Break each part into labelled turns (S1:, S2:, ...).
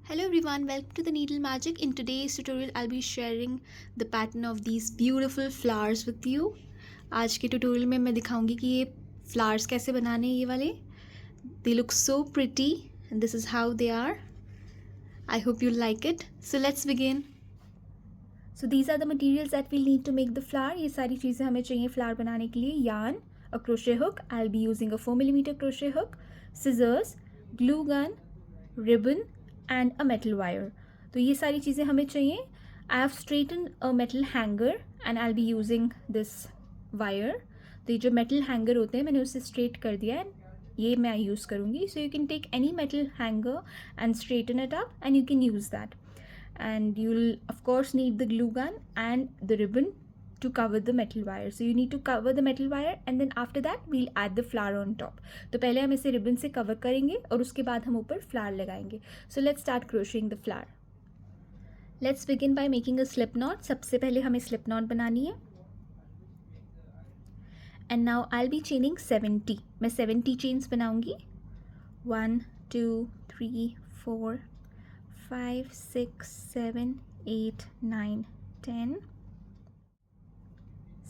S1: Hello everyone, welcome to the Needle Magic. In today's tutorial, I'll be sharing the pattern of these beautiful flowers with you. आज के tutorial में मैं दिखाऊंगी कि ये flowers कैसे बनाने हैं ये वाले. They look so pretty and this is how they are. I hope you like it. So let's begin. So these are the materials that we'll need to make the flower. ये सारी चीज़ें हमें चाहिए flower बनाने के लिए. Yarn, a crochet hook. I'll be using a 4mm crochet hook, scissors, glue gun, ribbon and a metal wire. तो ये सारी चीज़ें हमें चाहिए. I have straightened a metal hanger and I'll be using this wire. तो ये जो metal hanger होते हैं मैंने उसे straight कर दिया है. ये मैं यूज़ करूँगी. So you can take any metal hanger and straighten it up and you can use that. And you'll of course need the glue gun and the ribbon to cover the metal wire. So you need to cover the metal wire and then after that we'll add the flower on top. तो पहले हम इसे ribbon से cover करेंगे और उसके बाद हम ऊपर flower लगाएंगे. So let's start crocheting the flower. Let's begin by making a slip knot. सबसे पहले हमें slip knot बनानी है. And now I'll be chaining 70. मैं 70 chains बनाऊंगी. 1, 2, 3, 4, 5, 6, 7, 8, 9, 10.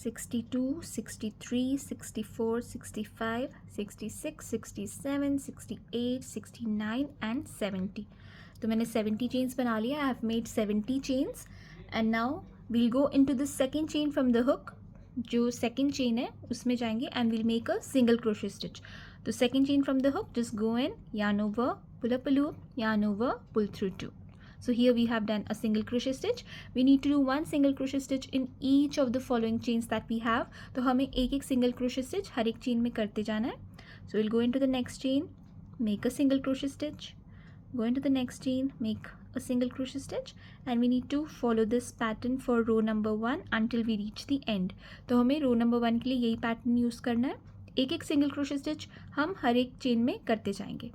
S1: 62, 63, 64, 65, 66, 67, 68, 69 and 70. तो मैंने 70 chains बना लिया. I have made 70 chains and now we'll go into the second chain from the hook. जो second chain है उसमें जाएंगे and we'll make a single crochet stitch. तो second chain from the hook, just go in, yarn over, pull up a loop, yarn over, pull through 2. So here we have done a single crochet stitch. We need to do one single crochet stitch in each of the following chains that we have. तो हमें एक एक single crochet stitch हर एक chain में करते जाना है. So we'll go into the next chain, make a single crochet stitch, go into the next chain, make a single crochet stitch and we need to follow this pattern for row number 1 until we reach the end. तो हमें row number 1 के लिए यही pattern use करना है. एक एक single crochet stitch हम हर एक chain में करते जाएंगे.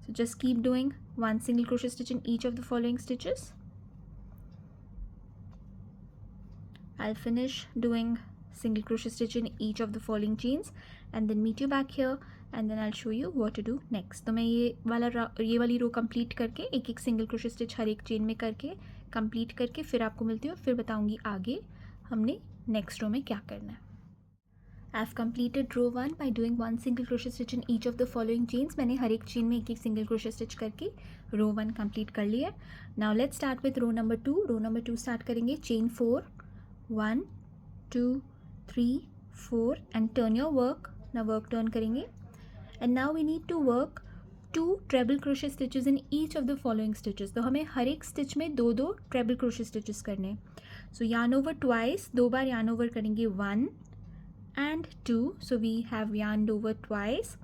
S1: So just keep doing one single crochet stitch in each of the following stitches. I'll finish doing single crochet stitch in each of the following chains and then meet you back here and then I'll show you what to do next. तो मैं ये वाली रो complete करके एक एक single crochet stitch हर एक chain में करके complete करके फिर आपको मिलती हूँ. फिर बताऊँगी आगे हमने next row में क्या करना है. I've completed row 1 by doing one single crochet stitch in each of the following chains. मैंने हर एक chain में एक एक single crochet stitch करके row 1 complete कर लिया. Now let's start with row number 2. row number 2 start करेंगे chain 4, 1, 2, 3, 4 and turn your work. Now work turn करेंगे and now we need to work 2 treble crochet stitches in each of the following stitches. तो हमें हर एक stitch में दो दो treble crochet stitches करने हैं. So yarn over twice, दो बार yarn over करेंगे 1 and 2. So we have yarned over twice.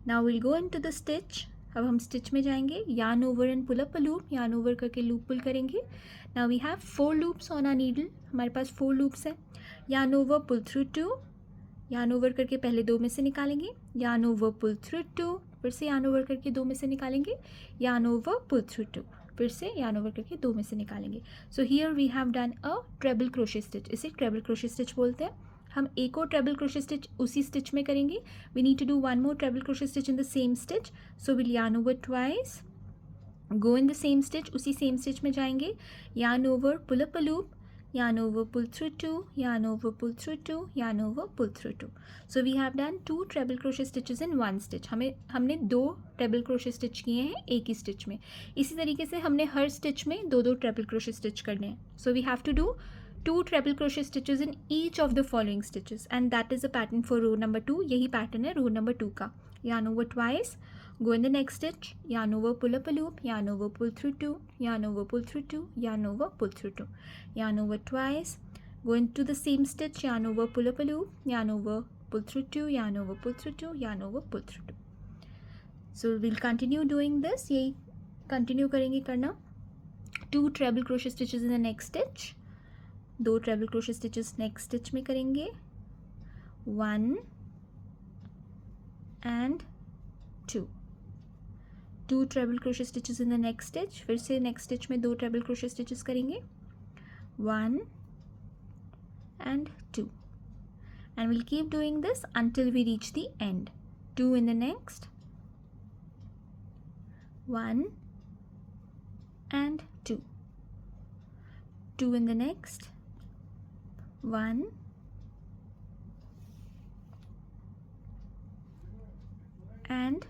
S1: Now we'll go into the stitch. अब हम stitch में जाएंगे, yarn over and pull up a loop, yarn over करके loop pull करेंगे. Now we have 4 loops on our needle. हमारे पास 4 loops है. yarn over pull through 2, yarn over करके पहले 2 में से निकालेंगे, yarn over pull through 2, फिर से yarn over करके 2 में से निकालेंगे, yarn over pull through 2, फिर से yarn over करके 2 में से निकालेंगे. So here we have done a treble crochet stitch. इसे treble crochet stitch बोलते हैं. हम एक और treble crochet stitch उसी stitch में करेंगे. We need to do one more treble crochet stitch in the same stitch. So we'll yarn over twice, go in the same stitch, उसी same stitch में जाएंगे, yarn over, pull up a loop, yarn over, pull through 2, yarn over, pull through 2, yarn over, pull through 2. So we have done 2 treble crochet stitches in one stitch. हमने 2 treble crochet stitch किए हैं एक ही stitch में. इसी तरीके से हमने हर stitch में दो दो treble crochet stitch करने हैं. So we have to do 2 treble crochet stitches in each of the following stitches and that is the pattern for row number 2. यही pattern है row number 2 का. Yarn over twice, go in the next stitch, yarn over, pull up a loop, yarn over, pull through 2, yarn over, pull through 2, yarn over, pull through 2, yarn over twice, go into the same stitch, yarn over, pull up a loop, yarn over, pull through 2, yarn over, pull through 2, yarn over, pull through 2. So we'll continue doing this. यही continue करेंगे करना. 2 treble crochet stitches in the next stitch, 2 treble crochet stitches next stitch में करेंगे, 1 and 2, 2 treble crochet stitches in the next stitch, फिर से next stitch में 2 treble crochet stitches करेंगे, 1 and 2 and we'll keep doing this until we reach the end. 2 in the next, 1 and 2, 2 in the next, 1 and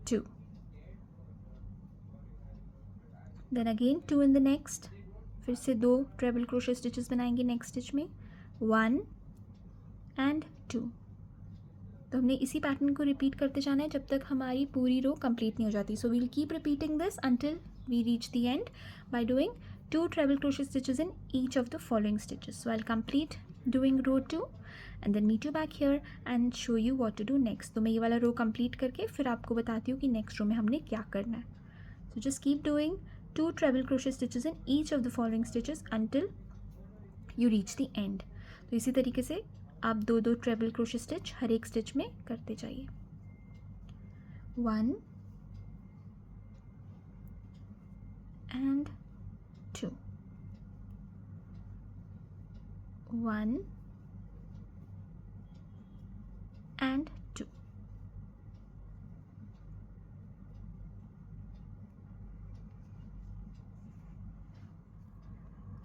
S1: 2, then again 2 in the next, फिर से 2 treble crochet stitches बनाएंगे next stitch में, 1 and 2. तो हमने इसी pattern को repeat करते जाना है जब तक हमारी पूरी रो कंप्लीट नहीं हो जाती. So we'll keep repeating this until we reach the end by doing 2 treble crochet stitches in each of the following stitches. So I'll complete doing row 2 and then meet you back here and show you what to do next. तो मैं ये वाला रो complete करके फिर आपको बताती हूँ कि नेक्स्ट रो में हमने क्या करना है. So just keep doing 2 treble crochet stitches in each of the following stitches until you reach the end. तो इसी तरीके से आप 2 ट्रेबल क्रोशे स्टिच हर एक स्टिच में करते जाइए. 1 and 2, 1 and 2.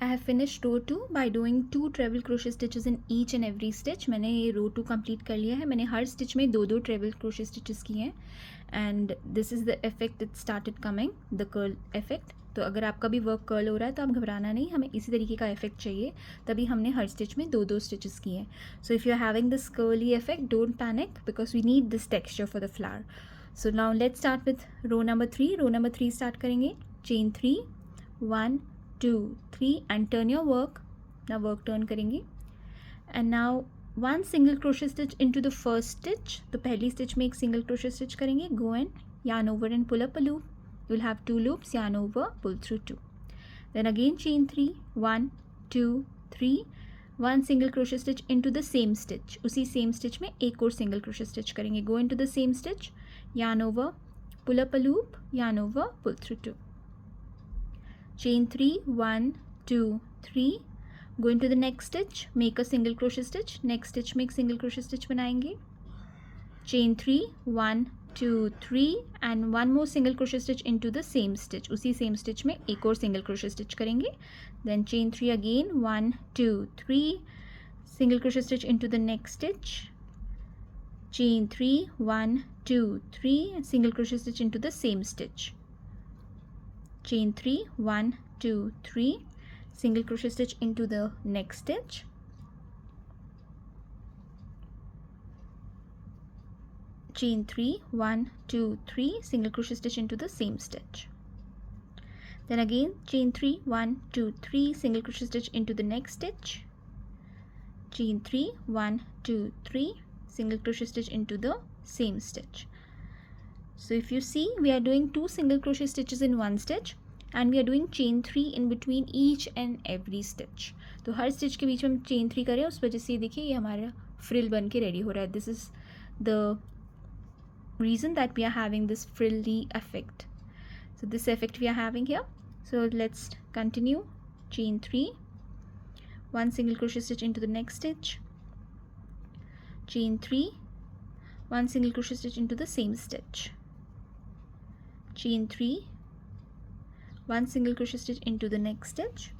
S1: I have finished row 2 by doing 2 treble crochet stitches in each and every stitch. मैंने ये row 2 complete कर लिया है. मैंने हर stitch में 2 treble crochet stitches किए हैं and this is the effect that started coming, the curl effect. तो अगर आपका भी वर्क कर्ल हो रहा है तो आप घबराना नहीं, हमें इसी तरीके का इफेक्ट चाहिए, तभी हमने हर स्टिच में 2 स्टिचेस किए हैं. So if you are having this curly effect don't panic because we need this texture for the flower. So now let's start with row number 3. Row number 3 start करेंगे. Chain 3, 1 2 3 and turn your work. ना work turn करेंगे and now 1 single crochet stitch into the first stitch. तो पहली stitch में एक single crochet stitch करेंगे. Go and yarn over and pull up a loop. You'll have 2 loops, yarn over, pull through 2. Then again chain 3, 1 2 3, 1 single crochet stitch into the same stitch. उसी same stitch में एक और single crochet stitch करेंगे. Go into the same stitch, yarn over, pull up a loop, yarn over, pull through 2. Chain 3, 1 2 3, go into the next stitch, make a single crochet stitch. Next stitch में एक single crochet stitch बनाएंगे. Chain 3, 1 2 3 and 1 more single crochet stitch into the same stitch. उसी same stitch में एक और single crochet stitch करेंगे. Then chain 3 again, 1 2 3, single crochet stitch into the next stitch. Chain 3, 1 2 3, single crochet stitch into the same stitch. Chain 3, 1 2 3, single crochet stitch into the next stitch. Chain 3, 1 2 3, single crochet stitch into the same stitch. Then again chain 3, 1 2 3, single crochet stitch into the next stitch. Chain 3, 1 2 3, single crochet stitch into the same stitch. So if you see, we are doing 2 single crochet stitches in one stitch and we are doing chain 3 in between each and every stitch. तो हर stitch के बीच में हम chain 3 करें, उस वजह से देखिए ये हमारा frill बन के ready हो रहा है. This is the reason that we are having this frilly effect. So this effect we are having here. So let's continue. Chain 3, 1 single crochet stitch into the next stitch. Chain 3, 1 single crochet stitch into the same stitch. Chain 3, 1 single crochet stitch into the next stitch.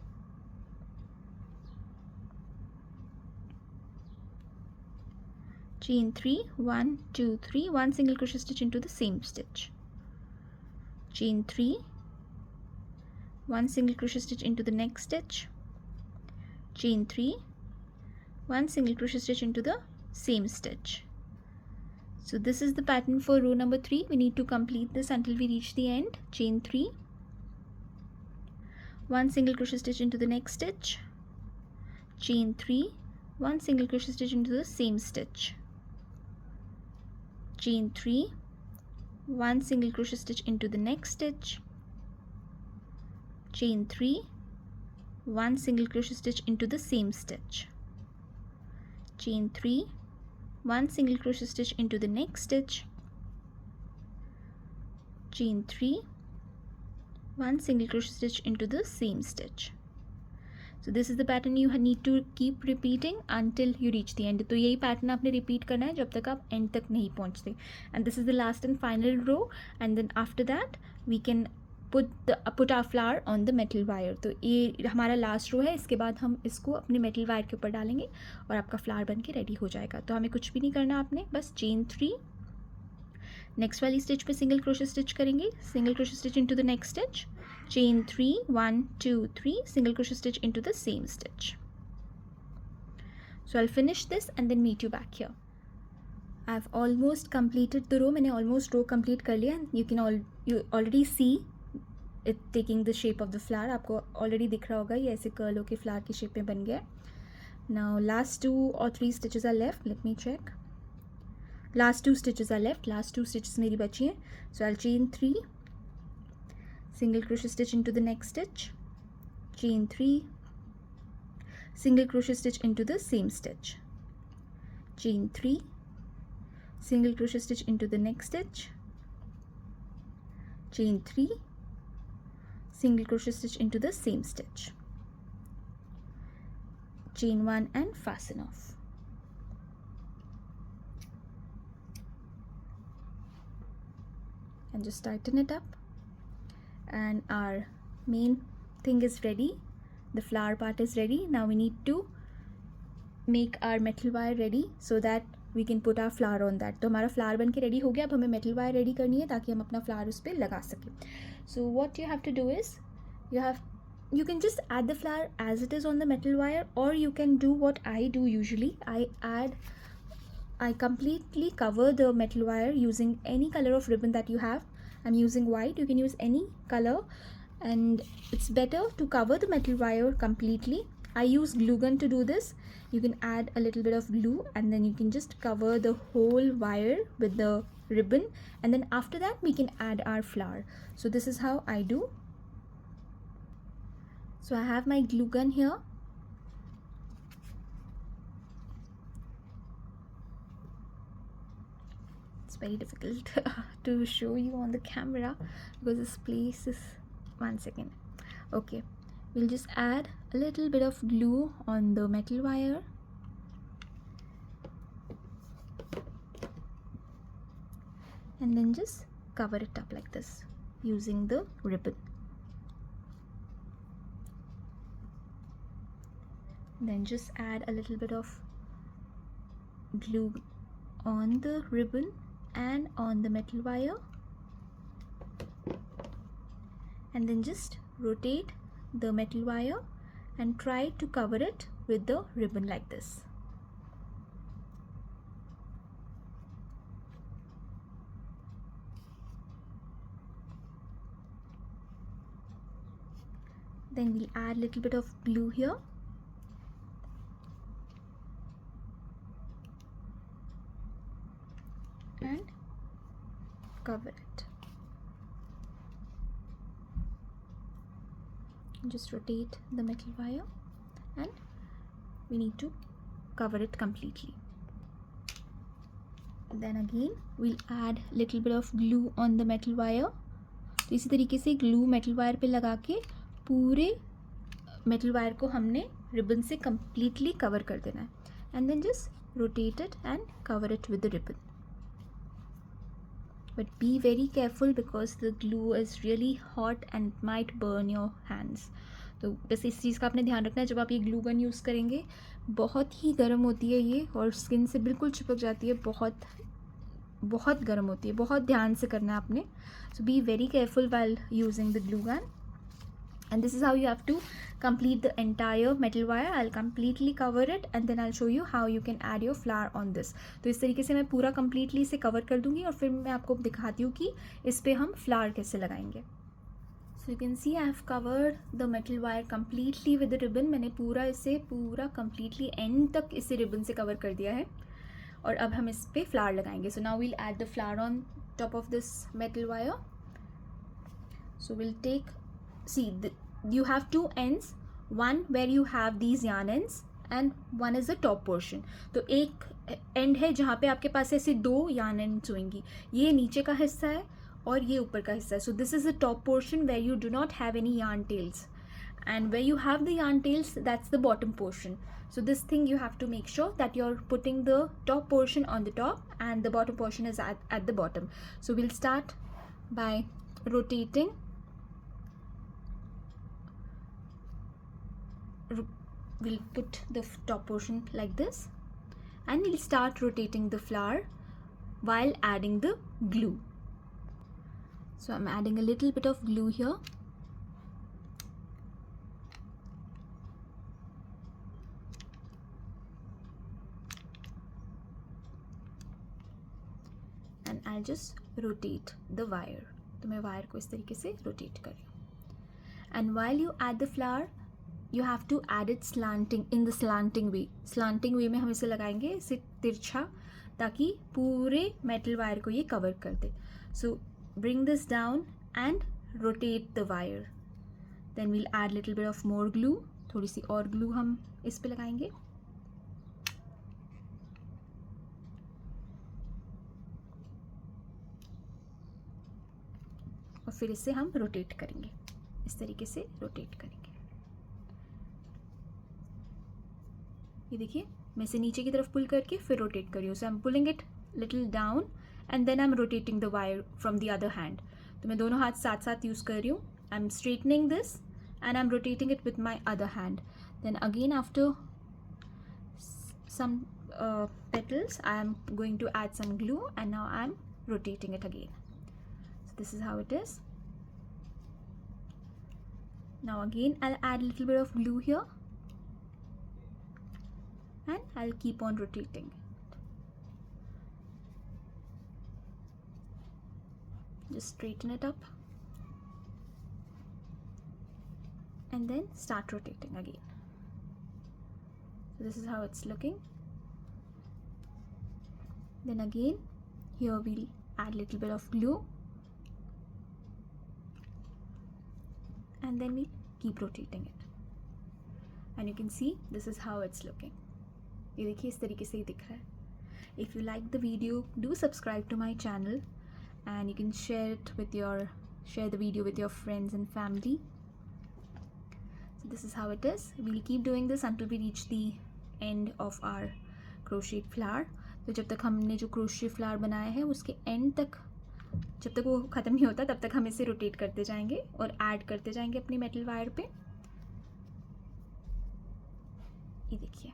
S1: Chain 3, 1 2 3, 1 single crochet stitch into the same stitch. Chain 3, 1 single crochet stitch into the next stitch. Chain 3, 1 single crochet stitch into the same stitch. So this is the pattern for row number 3. We need to complete this until we reach the end. Chain 3, 1 single crochet stitch into the next stitch. Chain 3, 1 single crochet stitch into the same stitch. Chain 3, 1 single crochet stitch into the next stitch. Chain 3, 1 single crochet stitch into the same stitch. Chain 3, 1 single crochet stitch into the next stitch. Chain 3, 1 single crochet stitch into the same stitch. So this is the pattern you need to keep repeating until you reach the end. तो यही pattern आपने repeat करना है जब तक आप and तक नहीं पहुँचते. And this is the last and final row. And then after that we can put our flower on the metal wire. तो ये हमारा लास्ट रो है. इसके बाद हम इसको अपने मेटल वायर के ऊपर डालेंगे और आपका फ्लावर बन के रेडी हो जाएगा. तो हमें कुछ भी नहीं करना आपने, बस चेन 3, नेक्स्ट वाली स्टिच पे सिंगल क्रोशे स्टिच करेंगे, single crochet stitch into the next stitch, chain 3, 1 2 3, single crochet stitch into the same stitch. So I'll finish this and then meet you back here. I've almost completed the row. मैंने almost row complete कर लिया. You already see it taking the shape of the flower. आपको already दिख रहा होगा ये ऐसे curl होके flower की shape में बन गया. Now last 2 or 3 stitches are left. Let me check. Last 2 stitches are left. Last 2 stitches मेरी बची हैं. So I'll chain 3, single crochet stitch into the next stitch, chain 3, single crochet stitch into the same stitch, chain 3, single crochet stitch into the next stitch, chain 3, single crochet stitch into the same stitch, chain 1 and fasten off. And just tighten it up. And our main thing is ready. The flower part is ready. Now we need to make our metal wire ready so that we can put our flower on that. तो हमारा flower बन के ready हो गया. अब हमें metal wire ready करनी है ताकि हम अपना flower उस पर लगा सकें. So what you have to do is you can just add the flower as it is on the metal wire, or you can do what I do usually. I completely cover the metal wire using any color of ribbon that you have. I'm using white. You can use any color, and it's better to cover the metal wire completely. I use glue gun to do this. You can add a little bit of glue and then you can just cover the whole wire with the ribbon, and then after that we can add our flower. So this is how I do. So I have my glue gun here. It's very difficult to show you on the camera because this place is, one second. Okay, we'll just add a little bit of glue on the metal wire, and then just cover it up like this using the ribbon. Then just add a little bit of glue on the ribbon and on the metal wire, and then just rotate the metal wire and try to cover it with the ribbon like this. Then we'll add a little bit of glue here. And cover it. Just rotate the metal wire and we need to cover it completely. Then again we'll add little bit of glue on the metal wire. तो इसी तरीके से glue metal wire पे लगा के पूरे metal wire को हमने ribbon से completely cover कर देना है, and then just rotate it and cover it with the ribbon. But be very careful because the glue is really hot and it might burn your hands. तो बस इस चीज़ का आपने ध्यान रखना है. जब आप ये ग्लू गन यूज़ करेंगे बहुत ही गर्म होती है ये और स्किन से बिल्कुल चिपक जाती है, बहुत गर्म होती है. बहुत ध्यान से करना है आपने. So be very careful while using the glue gun. And this is how you have to complete the entire metal wire. I'll completely cover it and then I'll show you how you can add your flower on this. तो इस तरीके से मैं पूरा completely इसे cover कर दूँगी और फिर मैं आपको दिखाती हूँ कि इस पे हम flower कैसे लगाएंगे. So you can see I have covered the metal wire completely with the ribbon. मैंने इसे पूरा completely end तक इसे ribbon से cover कर दिया है और अब हम इस पे flower लगाएंगे. So now we'll add the flower on top of this metal wire. So we'll take, you have two ends, one where you have these yarn ends and one is the top portion. तो एक end है जहाँ पे आपके पास ऐसे दो yarn ends होंगी. ये नीचे का हिस्सा है और ये ऊपर का हिस्सा है. So this is the top portion where you do not have any yarn tails, and where you have the yarn tails, that's the bottom portion. So this thing you have to make sure that you're putting the top portion on the top and the bottom portion is at the bottom. So we'll start by rotating. We'll put the top portion like this, and we'll start rotating the flower while adding the glue. So I'm adding a little bit of glue here. And I'll just rotate the wire. तो मैं wire को इस तरीके से rotate कर रही हूँ. And while you add the flower, you have to add it slanting, in the slanting way. Slanting way में हम इसे लगाएंगे इसे तिरछा, ताकि पूरे metal wire को ये cover कर दे. So bring this down and rotate the wire. Then we'll add little bit of more glue. थोड़ी सी और glue हम इस पे लगाएंगे. और फिर इसे हम रोटेट करेंगे, इस तरीके से रोटेट करेंगे. ये देखिए, मैं इसे नीचे की तरफ पुल करके फिर रोटेट कर रही हूँ. So I am pulling it little down and then I am rotating the wire from the other hand. तो मैं दोनों हाथ साथ साथ यूज़ कर रही हूँ. I am straightening this and I'm rotating it with my other hand. Then again, after some petals, I am going to add some glue, and now I'm rotating it again. So this is how it is. Now again, I'll add a little bit of glue here, and I'll keep on rotating. Just straighten it up. And then start rotating again. So this is how it's looking. Then again, here we'll add a little bit of glue, and then we keep rotating it. And you can see this is how it's looking. ये देखिए, इस तरीके से ही दिख रहा है. If you like the video, do subscribe to my channel, and you can share the video with your friends and family. So this is how it is. We'll keep doing this until we reach the end of our crochet flower. तो जब तक हमने जो crochet flower बनाया है उसके end तक, जब तक वो ख़त्म नहीं होता तब तक हम इसे रोटेट करते जाएंगे और ऐड करते जाएंगे अपनी मेटल वायर पे. ये देखिए.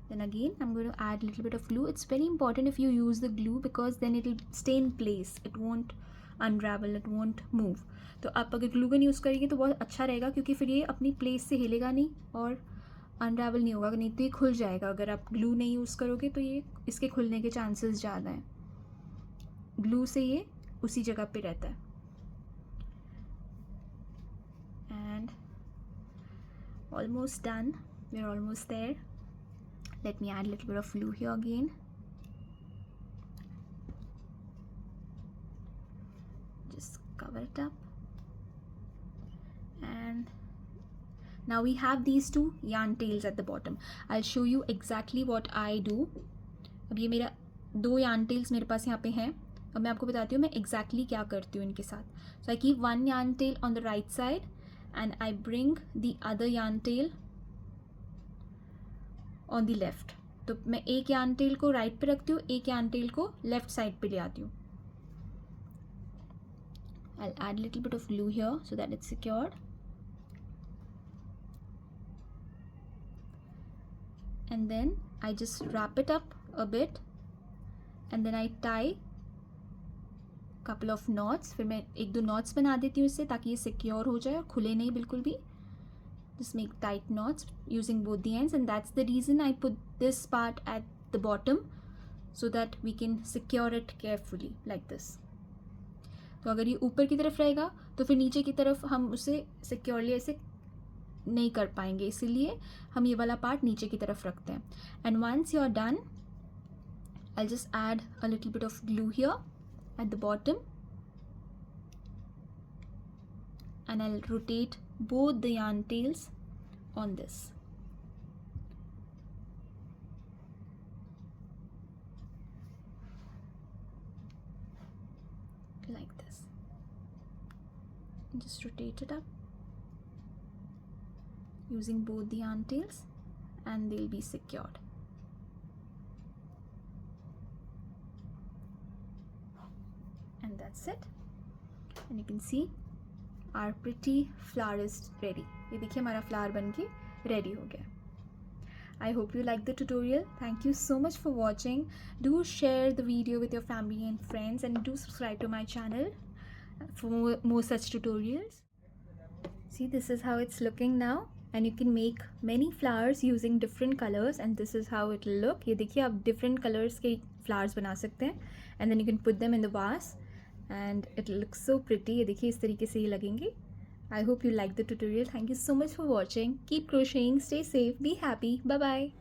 S1: Then again, I'm going to add a little bit of glue. It's very important if you use the glue, because then it will stay in place. It won't unravel, it won't move. तो आप अगर glue gun use करेंगे तो बहुत अच्छा रहेगा, क्योंकि फिर ये अपनी प्लेस से हिलेगा नहीं और अनरावल नहीं होगा. नहीं तो ये खुल जाएगा. अगर आप ग्लू नहीं यूज़ करोगे तो ये इसके खुलने के चांसेस ज़्यादा हैं. ग्लू से ये उसी जगह पे रहता है. And almost done. We are almost there. Let me add a little bit of glue here again. Just cover it up. And now we have these two yarn tails at the bottom. I'll show you exactly what I do. अब ये मेरा दो yarn tails मेरे पास यहाँ पे हैं. अब मैं आपको बताती हूँ मैं exactly क्या करती हूँ इनके साथ. So I keep one yarn tail on the right side and I bring the other yarn tail on the left. तो मैं एक yarn tail को right पे रखती हूँ, एक yarn tail को left side पे ले आती हूँ. I'll add a little bit of glue here so that it's secured. And then I just wrap it up a bit and then I tie couple of knots. फिर मैं एक दो knots बना देती हूँ इससे, ताकि ये secure हो जाए और खुले नहीं बिल्कुल भी. Just make tight knots using both the ends, and that's the reason I put this part at the bottom, so that we can secure it carefully like this. तो अगर ये ऊपर की तरफ रहेगा तो फिर नीचे की तरफ हम उसे सिक्योरली ऐसे नहीं कर पाएंगे, इसीलिए हम ये वाला पार्ट नीचे की तरफ रखते हैं. And once you are done, I'll just add a little bit of glue here at the bottom, and I'll rotate both the yarn tails on this. Like this. Just rotate it up. using both the yarn tails, and they'll be secured. And that's it. And you can see our pretty flower is ready. ये देखिए हमारा flower बनके ready हो गया. I hope you liked the tutorial. Thank you so much for watching. Do share the video with your family and friends, and do subscribe to my channel for more such tutorials. See, this is how it's looking now, and you can make many flowers using different colors, and this is how it will look. ये देखिए आप different colors के flowers बना सकते हैं, and then you can put them in the vase and it looks so pretty. ये देखिए इस तरीके से ये लगेंगे. I hope you liked the tutorial. Thank you so much for watching. Keep crocheting, stay safe, be happy. Bye bye.